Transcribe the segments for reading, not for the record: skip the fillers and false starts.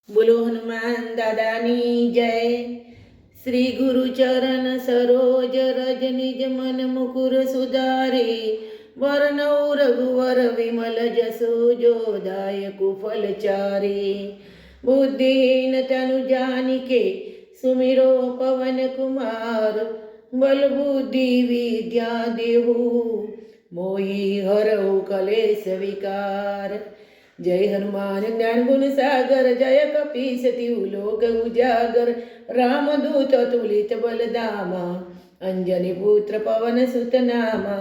बोलो हनुमान दादानी जय। श्री गुरु चरण सरोज रज निज मन मुकुर सुधारे। वरनौ रघुवर विमल जसो जो दायकु फल चारे। बुद्धिहीन तनु जानिके सुमिरो पवन कुमार। बल बुद्धि विद्या देहु मोहि हरऊ कलेश विकार। जय हनुमान ज्ञान गुण सागर जय कपीस तिहु लोक उजागर। रामदूत तुलित बलधामा अंजनी पुत्र पवन सुत नामा।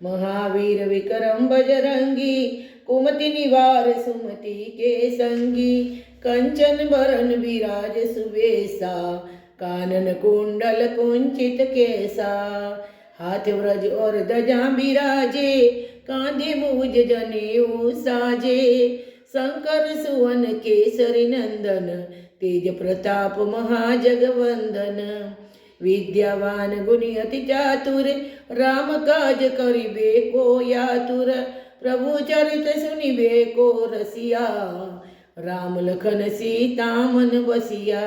महावीर विक्रम बजरंगी कुमति निवार सुमति के संगी। कंचन बरन विराज सुबेसा कानन कुंडल कुंचित केसा। हाथ व्रज और ध्वजा बिराजे कांधे मूज जनेऊ साजे। शंकर सुवन केसरी नंदन तेज प्रताप महाजगवंदन। विद्यावान गुणी अति चातुर राम काज करिबे को यातुर। प्रभु चरित सुनिबे को रसिया राम लखन सीता मन बसिया।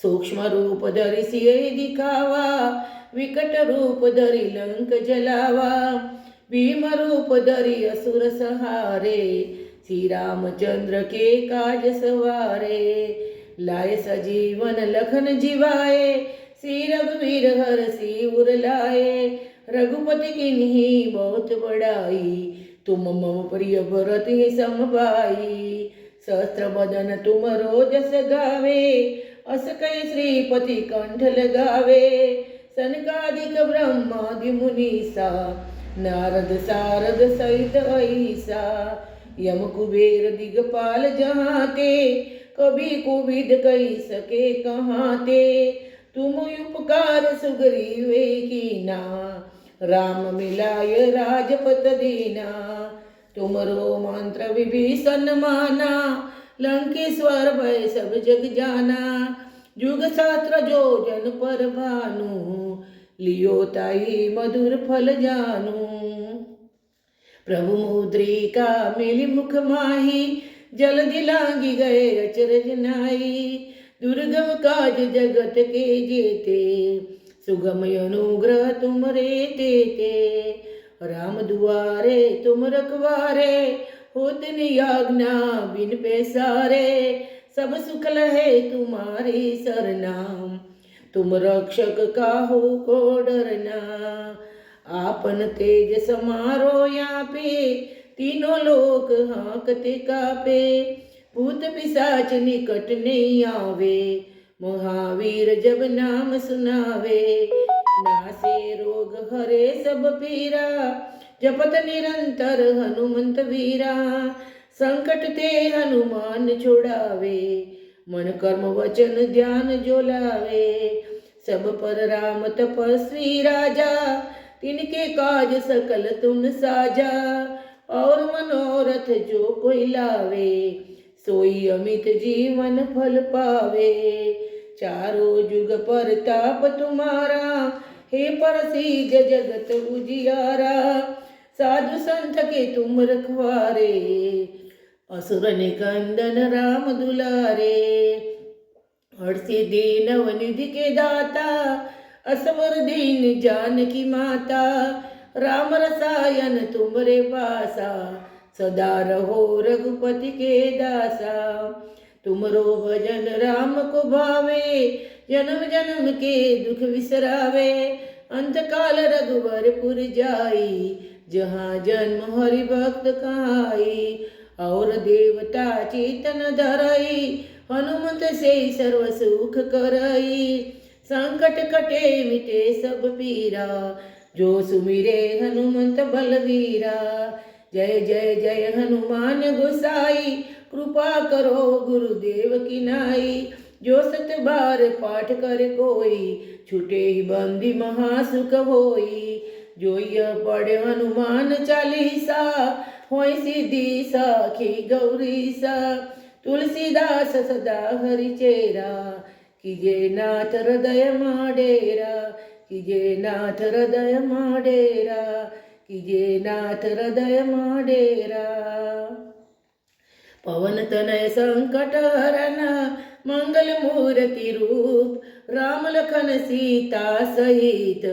सूक्ष्म रूप धरि सिय दिखावा विकट रूप धरि लंक जलावा। भीम रूप धरि असुर सहारे श्री रामचंद्र के काज सवारे। लाए सजीवन लखन जिवाए श्री रघुवीर हरषि उर लाए। रघुपति किन्हीं बहुत बड़ाई तुम मम प्रिय भरत ही समभाई। सहस्त्र बदन तुम रोजस गावे अस कई श्रीपति कंठ लगावे। सनकादिक ब्रह्मादि मुनीसा नारद सारद सहित ऐसा। यम कुबेर दिगपाल जहाते कभी कुविद कही सके कहाते। तुम उपकार सुग्रीवे कीना राम मिलाय राजपत दीना। तुमरो मंत्र विभीषण माना लंकेश्वर भय सब जग जाना। जुग शास्त्र जो जन पर भानु लियो ताई मधुर फल जानू। प्रभु मुद्रिका मिली मुख माही जल दिलांगी गए अचरज नाई। दुर्गम काज जगत के जेते सुगम अनुग्रह तुम रे तेते। राम दुआरे तुम रखवारे होत आज्ञा बिन पैसारे। सब सुख लहे तुम्हारी सरना तुम रक्षक काहू को डरना। आपन तेज समारो यहाँ पे तीनों लोक हाँकते कापे। भूत पिशाच निकट नहीं आवे महावीर जब नाम सुनावे। नासे रोग हरे सब पीरा जपत निरंतर हनुमंत वीरा। संकट ते हनुमान छुड़ावे मन कर्म वचन ध्यान जो लावे। सब पर राम तपस्वी राजा तिनके काज सकल तुम साजा। और मनोरथ जो कोई लावे सोई अमित जीवन फल पावे। चारों जुग पर ताप तुम्हारा हे प्रसिद्ध जगत उजियारा। साधु संत के तुम रखवारे असुर निकंदन राम दुलारे। हर्षि दीन निधि के दाता असवर दीन जानकी माता। राम रसायन तुमरे पासा सदा रहो रघुपति के दासा। तुमरो भजन राम को भावे जन्म जन्म के दुख विसरावे। अंत काल रघुवर पुर जाई जहाँ जन्म हरि भक्त कहाई। और देवता चेतन धरई हनुमत से सर्व सुख करई। संकट कटे मिटे सब पीरा जो सुमिरे हनुमंत बलवीरा। जय जय जय हनुमान गोसाई कृपा करो गुरुदेव की नाई। जो सत बार पाठ कर कोई छूटे ही बंदी महासुख होई। जो यह पढ़े हनुमान चालीसा होय सिद्धि साखी गौरीसा। तुलसीदास सदा हरि चेरा कीजे नाथ हृदय माडेरा। कीजे नाथ हृदय माडेरा कीजे नाथ हृदय माडेरा। पवन तनय संकट हरन मंगल मूर्ति रूप राम लखन सीता सहित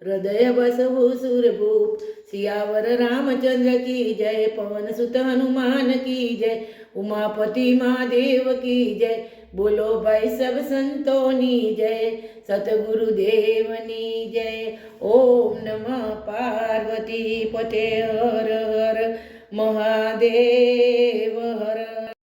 हृदय बसहु सुरभूप सियावर रामचंद्र की जय पवन सुत हनुमान की जय उमापति महादेव की जय बोलो भाई सब संतोनी जय सतगुरुदेवनी जय ओम नमः पार्वती पते हर हर महादेव